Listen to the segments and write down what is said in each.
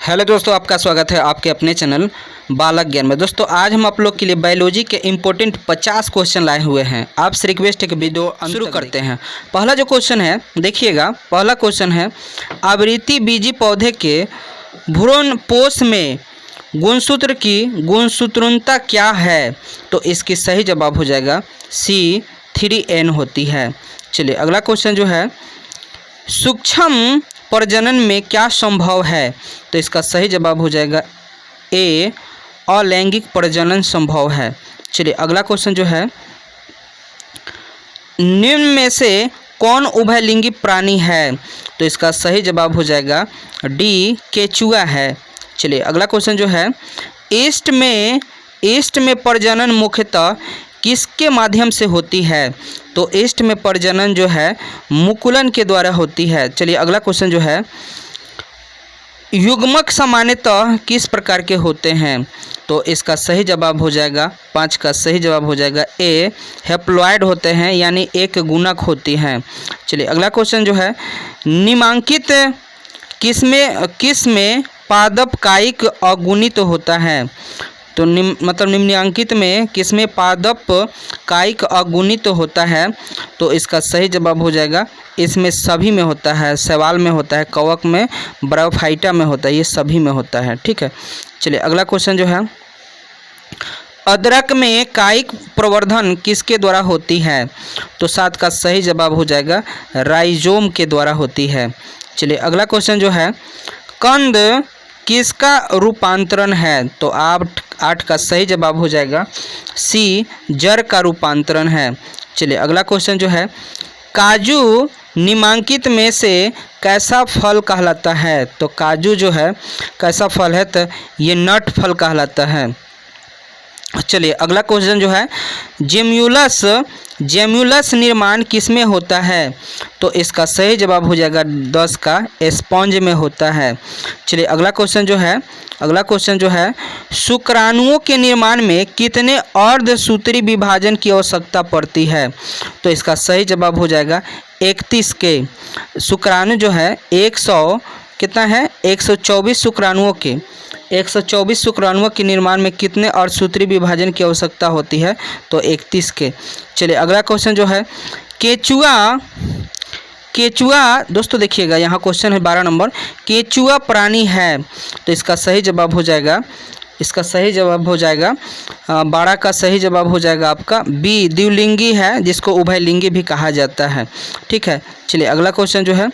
Hello दोस्तों, आपका स्वागत है आपके अपने चैनल बालक ज्ञान में। दोस्तों आज हम आप लोग के लिए बायोलॉजी के इम्पोर्टेंट 50 क्वेश्चन लाए हुए हैं। आपसे रिक्वेस्ट है कि वीडियो शुरू करते हैं। पहला जो क्वेश्चन है देखिएगा, पहला क्वेश्चन है आवृत्ति बीजी पौधे के भ्रूणपोष में गुणसूत्र की गुणसूत्रणता क्या है? तो इसकी सही जवाब हो जाएगा सी 3n होती है। चलिए अगला क्वेश्चन जो है सूक्ष्म प्रजनन में क्या संभव है? तो इसका सही जवाब हो जाएगा ए अलैंगिक प्रजनन संभव है। चलिए अगला क्वेश्चन जो है निम्न में से कौन उभयलिंगी प्राणी है? तो इसका सही जवाब हो जाएगा डी केचुआ है। चलिए अगला क्वेश्चन जो है ईस्ट में प्रजनन मुख्यतः किसके माध्यम से होती है? तो ईस्ट में प्रजनन जो है मुकुलन के द्वारा होती है। चलिए अगला क्वेश्चन जो है युग्मक सामान्यतः किस प्रकार के होते हैं? तो इसका सही जवाब हो जाएगा 5 का सही जवाब हो जाएगा ए हैप्लॉइड होते हैं, यानी एक गुणक होती हैं। चलिए अगला क्वेश्चन जो है निम्नांकित किसमें पादप कायिक अगुणित होता है? तो निम्नांकित में किसमें पादप कायिक अगुणित होता है? तो इसका सही जवाब हो जाएगा इसमें सभी में होता है। शैवाल में होता है, कवक में, ब्रायोफाइटा में होता है, ये सभी में होता है। ठीक है, चलिए अगला क्वेश्चन जो है अदरक में कायिक प्रवर्धन किसके द्वारा होती है? तो 7 का सही जवाब हो जाएगा राइजोम के द्वारा होती है। चलिए अगला क्वेश्चन जो है कंद किसका रूपांतरण है? तो 8 का सही जवाब हो जाएगा सी जड़ का रूपांतरण है। चलिए अगला क्वेश्चन जो है काजू निम्नांकित में से कैसा फल कहलाता है? तो काजू जो है कैसा फल है? तो ये नट फल कहलाता है। चलिए अगला क्वेश्चन जो है जेम्यूलस निर्माण किसमें होता है? तो इसका सही जवाब हो जाएगा 10 का स्पंज में होता है। चलिए अगला क्वेश्चन जो है शुक्राणुओं के निर्माण में कितने अर्धसूत्री विभाजन की आवश्यकता पड़ती है? तो इसका सही जवाब हो जाएगा 31 के। शुक्राणु जो है 124 शुक्राणुओं के निर्माण में कितने अर्धसूत्री विभाजन की आवश्यकता होती है? तो 31 के। चलिए अगला क्वेश्चन जो है केचुआ दोस्तों देखिएगा, यहाँ क्वेश्चन है 12 नंबर केचुआ प्राणी है। तो इसका सही जवाब हो जाएगा 12 का सही जवाब हो जाएगा आपका बी द्विलिंगी है, जिसको उभयलिंगी भी कहा जाता है। ठीक है, चलिए अगला क्वेश्चन जो है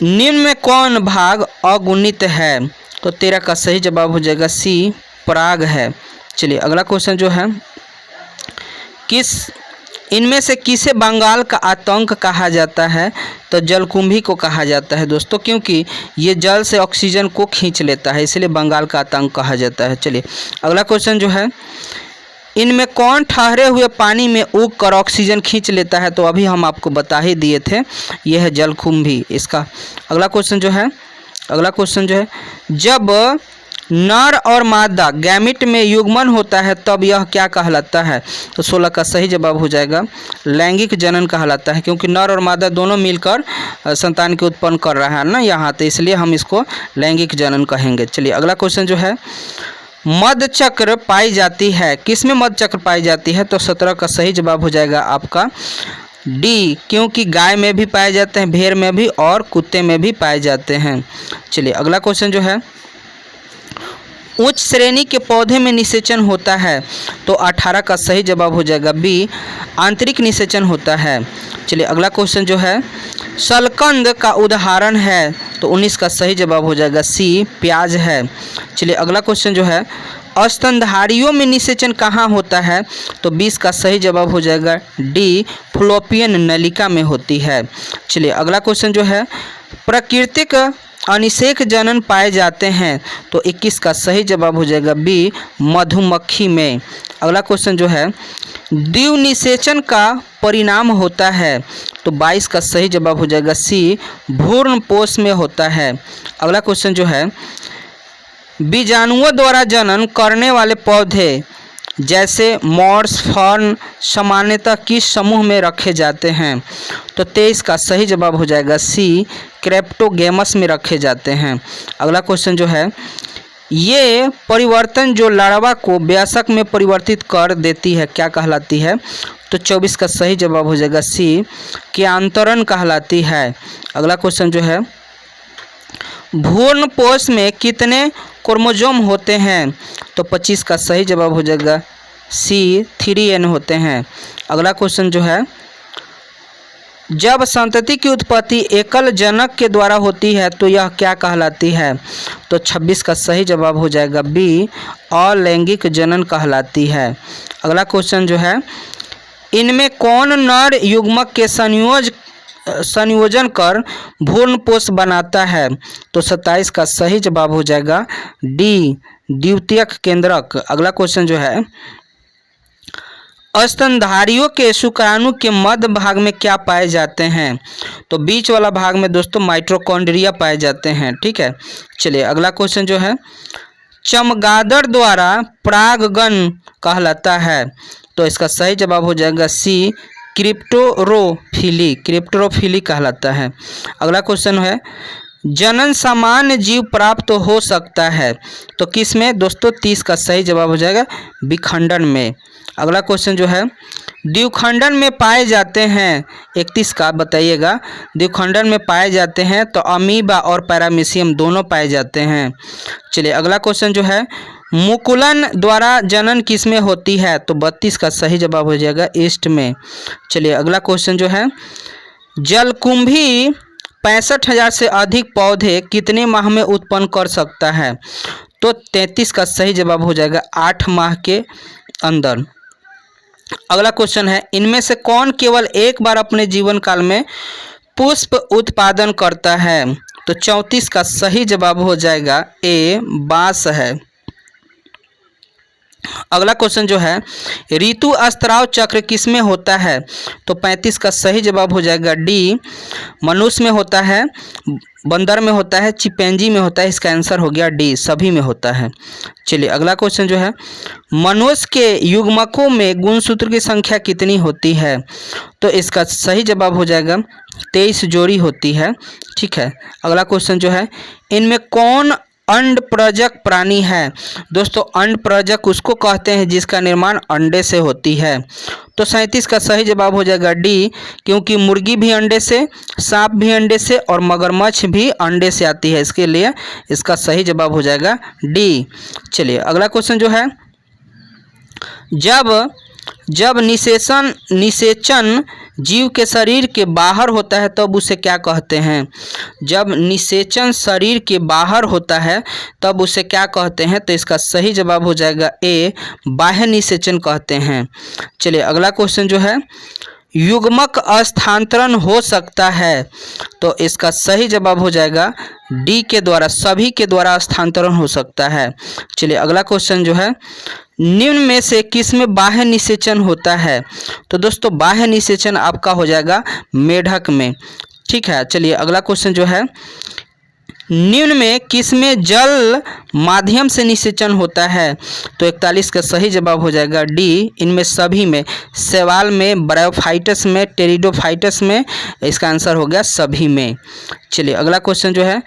निम्न में कौन भाग अगुणित है? तो 13 का सही जवाब हो जाएगा सी पराग है। चलिए अगला क्वेश्चन जो है इनमें से किसे बंगाल का आतंक कहा जाता है? तो जलकुंभी को कहा जाता है दोस्तों, क्योंकि ये जल से ऑक्सीजन को खींच लेता है, इसलिए बंगाल का आतंक कहा जाता है। चलिए अगला क्वेश्चन जो है इनमें कौन ठहरे हुए पानी में उग कर ऑक्सीजन खींच लेता है? तो अभी हम आपको बता ही दिए थे, यह है जलकुंभी। इसका अगला क्वेश्चन जो है जब नर और मादा गैमिट में युग्मन होता है तब यह क्या कहलाता है? तो 16 का सही जवाब हो जाएगा लैंगिक जनन कहलाता है, क्योंकि नर और मादा दोनों मिलकर संतान के उत्पन्न कर रहा है ना यहाँ, तो इसलिए हम इसको लैंगिक जनन कहेंगे। चलिए अगला क्वेश्चन जो है मध्य चक्र पाई जाती है किसमें मध्य चक्र पाई जाती है? तो 17 का सही जवाब हो जाएगा आपका डी, क्योंकि गाय में भी पाए जाते हैं, भेड़ में भी और कुत्ते में भी पाए जाते हैं। चलिए अगला क्वेश्चन जो है उच्च श्रेणी के पौधे में निषेचन होता है? तो 18 का सही जवाब हो जाएगा बी आंतरिक निषेचन होता है। चलिए अगला क्वेश्चन जो है शलकंद का उदाहरण है? तो 19 का सही जवाब हो जाएगा सी प्याज है। चलिए अगला क्वेश्चन जो है स्तनधारियों में निषेचन कहाँ होता है? तो 20 का सही जवाब हो जाएगा डी फ्लोपियन नलिका में होती है। चलिए अगला क्वेश्चन जो है प्राकृतिक अनिषेक जनन पाए जाते हैं? तो 21 का सही जवाब हो जाएगा बी मधुमक्खी में। अगला क्वेश्चन जो है द्विनिषेचन का परिणाम होता है? तो 22 का सही जवाब हो जाएगा सी भ्रूणपोष में होता है। अगला क्वेश्चन जो है बीजाणुओं द्वारा जनन करने वाले पौधे जैसे मॉर्स फर्न सामान्यतः किस समूह में रखे जाते हैं? तो 23 का सही जवाब हो जाएगा सी, क्रेप्टोगेमस में रखे जाते हैं। अगला क्वेश्चन जो है, ये परिवर्तन जो लार्वा को वयस्क में परिवर्तित कर देती है क्या कहलाती है? तो 24 का सही जवाब हो जाएगा सी, क्यांतरण कहलाती है। अगला क्वेश्चन जो है, भ्रूणपोष में कितने क्रोमोसोम होते हैं? तो 25 का सही जवाब हो जाएगा सी, 3n होते हैं। अगला क्वेश्चन जो है, जब संतति की उत्पत्ति एकल जनक के द्वारा होती है तो यह क्या कहलाती है? तो 26 का सही जवाब हो जाएगा बी, अलैंगिक जनन कहलाती है। अगला क्वेश्चन जो है, इनमें कौन नर युग्मक के संयोजन कर भ्रूणपोष बनाता है? तो 27 का सही जवाब हो जाएगा डी, द्वितीयक केंद्रक। अगला क्वेश्चन जो है, स्तनधारियों के शुक्राणु के मध्य भाग में क्या पाए जाते हैं? तो बीच वाला भाग में दोस्तों माइटोकॉन्ड्रिया पाए जाते हैं। ठीक है, चलिए अगला क्वेश्चन जो है, चमगादड़ द्वारा परागण कहलाता है? तो इसका सही जवाब हो जाएगा सी, क्रिप्टोरोफिली कहलाता है। अगला क्वेश्चन है, जनन सामान्य जीव प्राप्त हो सकता है तो किस में? दोस्तों 30 का सही जवाब हो जाएगा विखंडन में। अगला क्वेश्चन जो है, द्विखंडन में पाए जाते हैं, 31 का बताइएगा। द्विखंडन में पाए जाते हैं तो अमीबा और पैरामीशियम दोनों पाए जाते हैं। चलिए अगला क्वेश्चन जो है, मुकुलन द्वारा जनन किस में होती है? तो 32 का सही जवाब हो जाएगा ईस्ट में। चलिए अगला क्वेश्चन जो है, जलकुंभी 65,000 से अधिक पौधे कितने माह में उत्पन्न कर सकता है? तो 33 का सही जवाब हो जाएगा 8 माह के अंदर। अगला क्वेश्चन है, इनमें से कौन केवल एक बार अपने जीवन काल में पुष्प उत्पादन करता है? तो 34 का सही जवाब हो जाएगा ए, बांस है। अगला क्वेश्चन जो है, ऋतु स्त्राव चक्र किस में होता है? तो 35 का सही जवाब हो जाएगा डी, मनुष्य में होता है, बंदर में होता है, चिंपैंजी में होता है। इसका आंसर हो गया डी, सभी में होता है। चलिए अगला क्वेश्चन जो है, मनुष्य के युग्मकों में गुणसूत्र की संख्या कितनी होती है? तो इसका सही जवाब हो जाएगा 23 जोड़ी होती है। ठीक है, अगला क्वेश्चन जो है, इनमें कौन अंडप्रजक प्राणी है? दोस्तों अंडप्रजक उसको कहते हैं जिसका निर्माण अंडे से होती है। तो 37 का सही जवाब हो जाएगा डी, क्योंकि मुर्गी भी अंडे से, सांप भी अंडे से और मगरमच्छ भी अंडे से आती है, इसके लिए इसका सही जवाब हो जाएगा डी। चलिए अगला क्वेश्चन जो है, जब निषेचन जीव के शरीर के बाहर होता है तब उसे क्या कहते हैं? जब निषेचन शरीर के बाहर होता है तब उसे क्या कहते हैं? तो इसका सही जवाब हो जाएगा ए, बाह्य निषेचन कहते हैं। चलिए अगला क्वेश्चन जो है, युग्मक स्थानांतरण हो सकता है? तो इसका सही जवाब हो जाएगा डी के द्वारा, सभी के द्वारा स्थानांतरण हो सकता है। चलिए अगला क्वेश्चन जो है, निम्न में से किस में बाह्य निषेचन होता है? तो दोस्तों बाह्य निषेचन आपका हो जाएगा मेढक में। ठीक है, चलिए अगला क्वेश्चन जो है, निम्न में किस में जल माध्यम से निषेचन होता है? तो 41 का सही जवाब हो जाएगा डी, इनमें सभी में, शैवाल में, ब्रायोफाइटस में, टेरिडोफाइटस में, इसका आंसर हो गया सभी में। चलिए अगला क्वेश्चन जो है,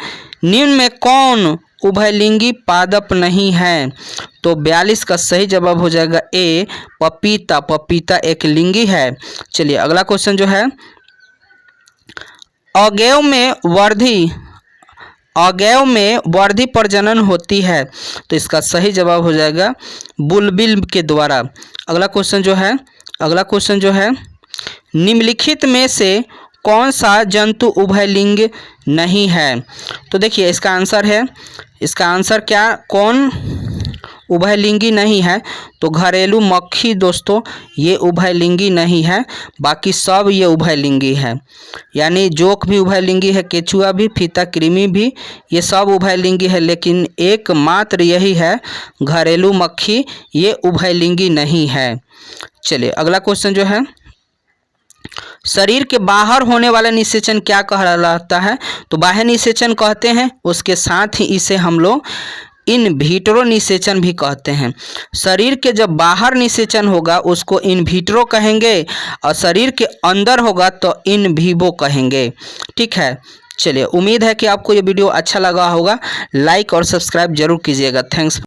निम्न में कौन उभयलिंगी पादप नहीं है? तो 42 का सही जवाब हो जाएगा ए, पपीता। पपीता एक लिंगी है। चलिए अगला क्वेश्चन जो है, अवयव में वर्धी प्रजनन होती है? तो इसका सही जवाब हो जाएगा बुलबिल के द्वारा। अगला क्वेश्चन जो है, निम्नलिखित में से कौन सा जंतु उभयलिंग नहीं है? तो देखिए इसका आंसर क्या, कौन उभयलिंगी नहीं है? तो घरेलू मक्खी दोस्तों ये उभयलिंगी नहीं है, बाकी सब ये उभयलिंगी है। यानी जोक भी उभयलिंगी है, केचुआ भी, फीता कृमि भी, ये सब उभयलिंगी है, लेकिन एकमात्र यही है घरेलू मक्खी, ये उभयलिंगी नहीं है। चलिए अगला क्वेश्चन जो है, शरीर के बाहर होने वाला निषेचन क्या कहलाता है? तो बाह्य निषेचन कहते हैं, उसके साथ ही इसे हम लोग इन विट्रो निषेचन भी कहते हैं। शरीर के जब बाहर निषेचन होगा उसको इन विट्रो कहेंगे और शरीर के अंदर होगा तो इन विवो कहेंगे। ठीक है, चलिए उम्मीद है कि आपको ये वीडियो अच्छा लगा होगा। लाइक और सब्सक्राइब जरूर कीजिएगा। थैंक्स।